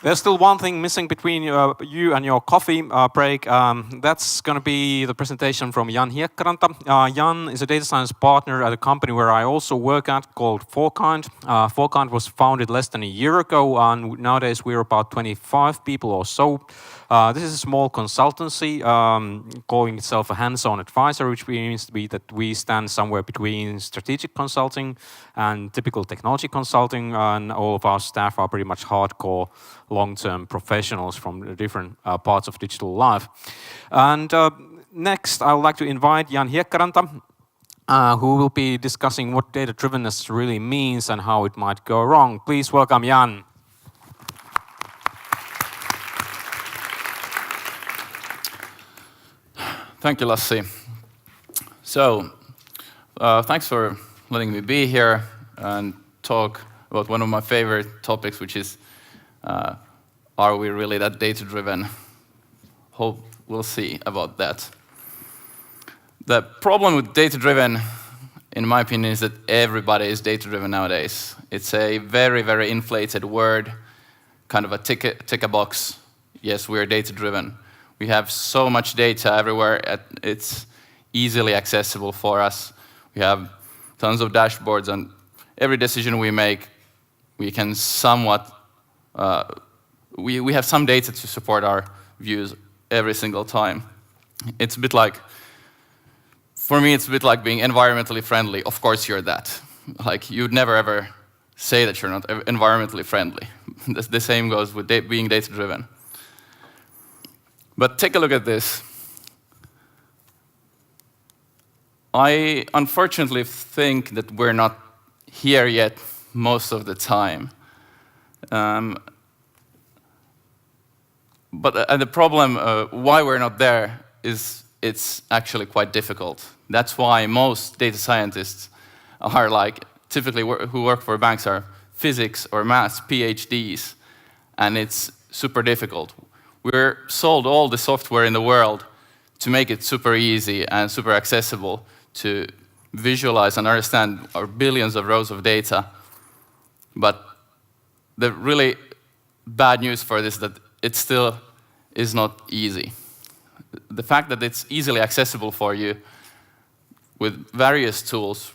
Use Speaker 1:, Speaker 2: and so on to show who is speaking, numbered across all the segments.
Speaker 1: There's still one thing missing between you and your coffee break. That's going to be the presentation from Jan Hiekkaranta. Jan is a data science partner at a company where I also work at called Fourkind. Fourkind was founded less than a year ago, and nowadays we're about 25 people or so. This is a small consultancy calling itself a hands-on advisor, which means that we stand somewhere between strategic consulting and typical technology consulting, and all of our staff are pretty much hardcore long-term professionals from different parts of digital life. And next, I would like to invite Jan Hiekkaranta, who will be discussing what data-drivenness really means and how it might go wrong. Please welcome Jan.
Speaker 2: Thank you, Lassi. So, thanks for letting me be here and talk about one of my favorite topics, which is, are we really that data-driven? Hope we'll see about that. The problem with data-driven, in my opinion, is that everybody is data-driven nowadays. It's a very, very inflated word, kind of a tick a box. Yes, we're data-driven. We have so much data everywhere, it's easily accessible for us. We have tons of dashboards, and every decision we make, we can somewhat, we have some data to support our views every single time. It's a bit like, for me, it's a bit like being environmentally friendly. Of course you're that. Like, you'd never ever say that you're not environmentally friendly. The same goes with being data-driven. But take a look at this. I unfortunately think that we're not here yet most of the time. But the problem why we're not there is it's actually quite difficult. That's why most data scientists are like, typically who work for banks are physics or maths PhDs, and it's super difficult. We're sold all the software in the world to make it super easy and super accessible to visualize and understand our billions of rows of data. But the really bad news for this is that it still is not easy. The fact that it's easily accessible for you with various tools,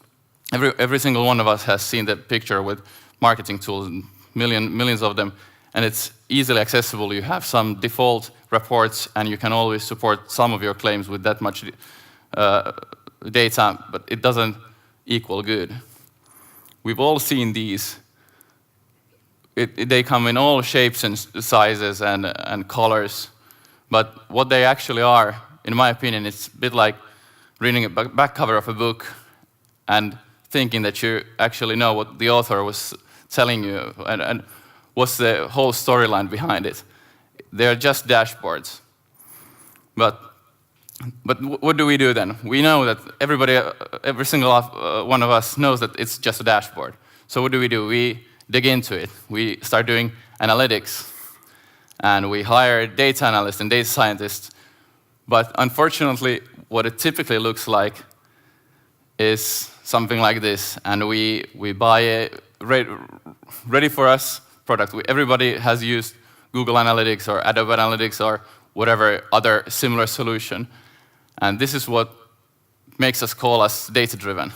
Speaker 2: every single one of us has seen the picture with marketing tools, millions of them, and it's easily accessible. You have some default reports, and you can always support some of your claims with that much data, but it doesn't equal good. We've all seen these. They come in all shapes and sizes and colors, but what they actually are, in my opinion, it's a bit like reading a back cover of a book and thinking that you actually know what the author was telling you and what's the whole storyline behind it. They're just dashboards. But what do we do then? We know that every single one of us knows that it's just a dashboard. So what do? We dig into it. We start doing analytics. And we hire data analysts and data scientists. But unfortunately, what it typically looks like is something like this. And we buy a ready-for-us product. Everybody has used Google Analytics or Adobe Analytics or whatever other similar solution. And this is what makes us call us data-driven.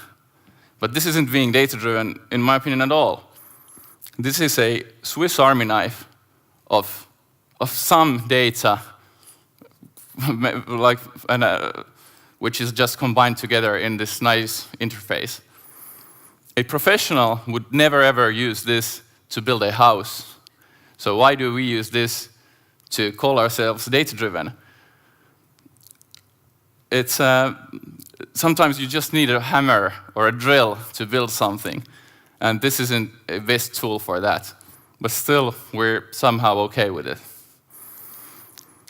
Speaker 2: But this isn't being data-driven, in my opinion, at all. This is a Swiss Army knife of some data, which is just combined together in this nice interface. A professional would never ever use this to build a house. So why do we use this to call ourselves data-driven? It's sometimes you just need a hammer or a drill to build something, and this isn't a best tool for that. But still, we're somehow okay with it.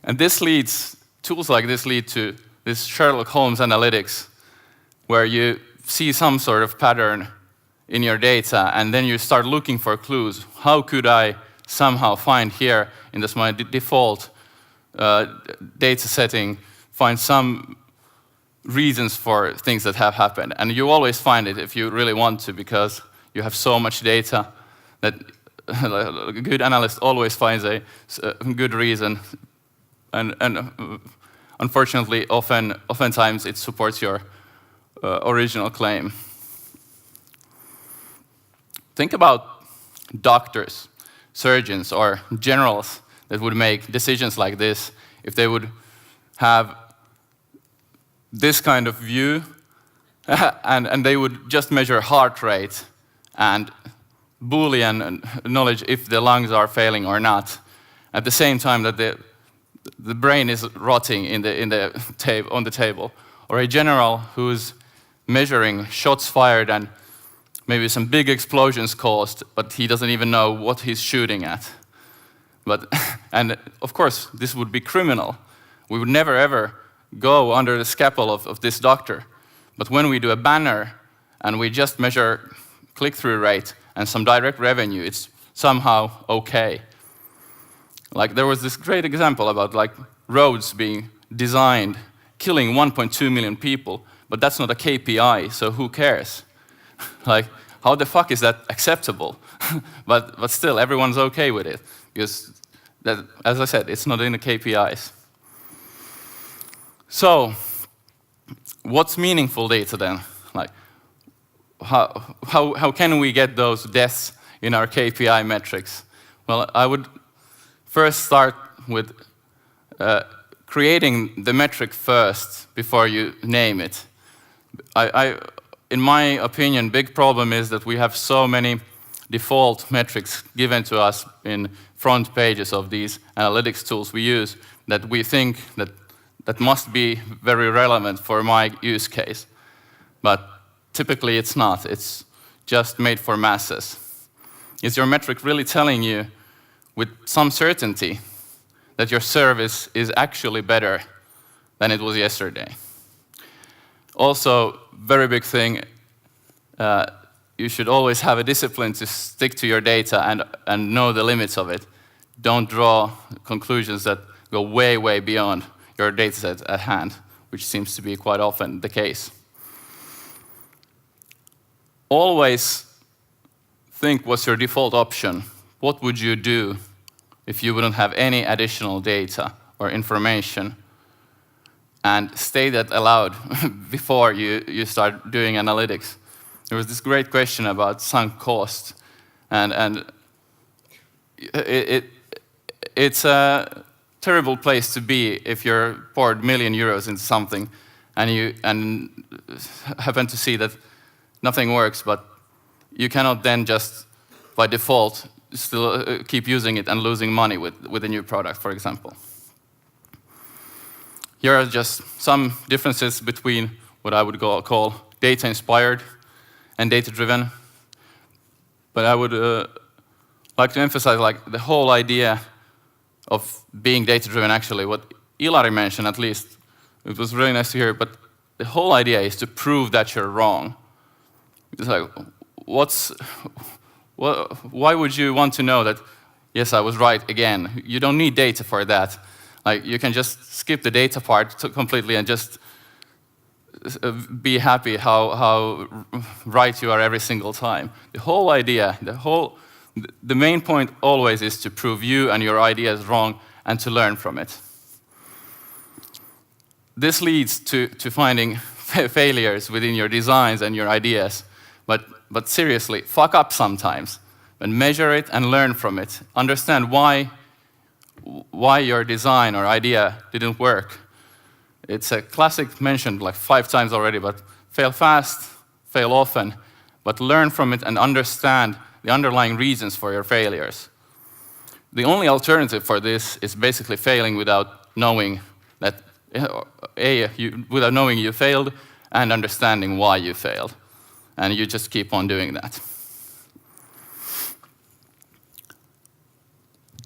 Speaker 2: And tools like this lead to this Sherlock Holmes analytics, where you see some sort of pattern in your data, and then you start looking for clues. How could I somehow find here in this my default data setting, find some reasons for things that have happened? And you always find it if you really want to, because you have so much data that a good analyst always finds a good reason, and unfortunately, oftentimes it supports your original claim. Think about doctors, surgeons, or generals that would make decisions like this if they would have this kind of view and they would just measure heart rate and Boolean knowledge if the lungs are failing or not, at the same time that the brain is rotting on the table. Or a general who's measuring shots fired and maybe some big explosions caused, but he doesn't even know what he's shooting at. And of course, this would be criminal. We would never ever go under the scalpel of this doctor. But when we do a banner and we just measure click-through rate and some direct revenue, it's somehow okay. Like there was this great example about like roads being designed, killing 1.2 million people, but that's not a KPI, so who cares? Like, how the fuck is that acceptable? but still, everyone's okay with it, because, that, as I said, it's not in the KPIs. So, what's meaningful data then? Like, how can we get those deaths in our KPI metrics? Well, I would first start with creating the metric first before you name it. In my opinion, big problem is that we have so many default metrics given to us in front pages of these analytics tools we use that we think that must be very relevant for my use case. But typically it's not. It's just made for masses. Is your metric really telling you with some certainty that your service is actually better than it was yesterday? Also, very big thing, you should always have a discipline to stick to your data and know the limits of it. Don't draw conclusions that go way, way beyond your data set at hand, which seems to be quite often the case. Always think what's your default option. What would you do if you wouldn't have any additional data or information? And state that aloud before you start doing analytics. There was this great question about sunk cost, and it's a terrible place to be if you're poured €1 million into something and you happen to see that nothing works, but you cannot then just by default still keep using it and losing money with a new product, for example. Here are just some differences between what I would call data-inspired and data-driven. But I would like to emphasize like the whole idea of being data-driven, actually, what Ilari mentioned at least, it was really nice to hear, but the whole idea is to prove that you're wrong. It's like, why would you want to know that, yes, I was right again? You don't need data for that. Like, you can just skip the data part completely and just be happy how right you are every single time. The whole idea, the main point always is to prove you and your ideas wrong and to learn from it. This leads to finding failures within your designs and your ideas. But seriously, fuck up sometimes and measure it and learn from it. Understand why your design or idea didn't work. It's a classic mentioned like 5 times already, but fail fast, fail often, but learn from it and understand the underlying reasons for your failures. The only alternative for this is basically failing without knowing that, without knowing you failed and understanding why you failed. And you just keep on doing that.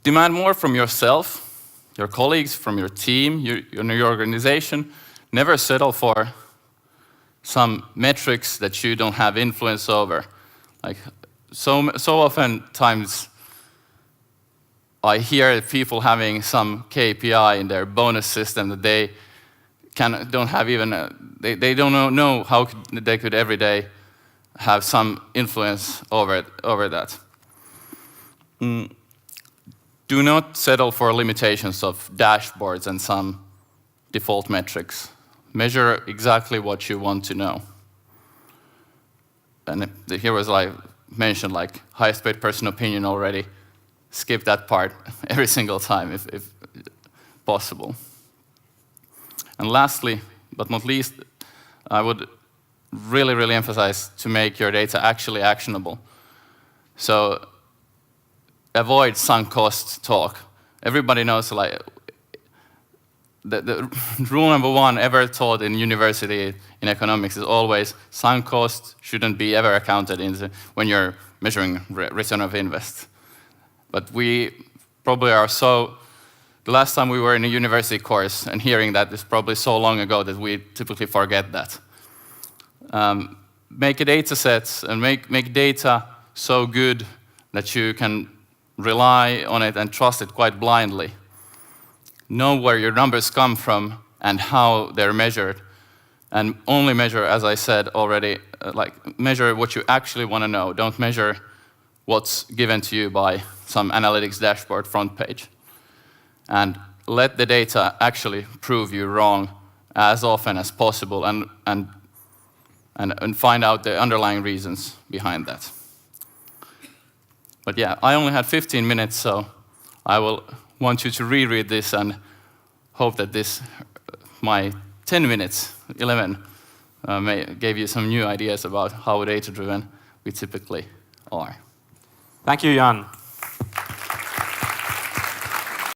Speaker 2: Demand more from yourself, your colleagues, from your team, your organization. Never settle for some metrics that you don't have influence over. Like so often times I hear people having some KPI in their bonus system that they don't have even they don't know how they could every day have some influence over that. Do not settle for limitations of dashboards and some default metrics. Measure exactly what you want to know. And here was like mentioned like highest paid person opinion already. Skip that part every single time if possible. And lastly, but not least, I would really emphasize to make your data actually actionable. So avoid sunk cost talk. Everybody knows like the rule number one ever taught in university in economics is always sunk cost shouldn't be ever accounted in when you're measuring return of invest. But we probably are so, the last time we were in a university course and hearing that is probably so long ago that we typically forget that. Make a data set and make data so good that you can rely on it and trust it quite blindly. Know where your numbers come from and how they're measured. And only measure, as I said already, measure what you actually want to know. Don't measure what's given to you by some analytics dashboard front page. And let the data actually prove you wrong as often as possible and find out the underlying reasons behind that. But yeah, I only had 15 minutes, so I will want you to reread this and hope that this, my 10 minutes, 11, gave you some new ideas about how data-driven we typically are.
Speaker 1: Thank you, Jan.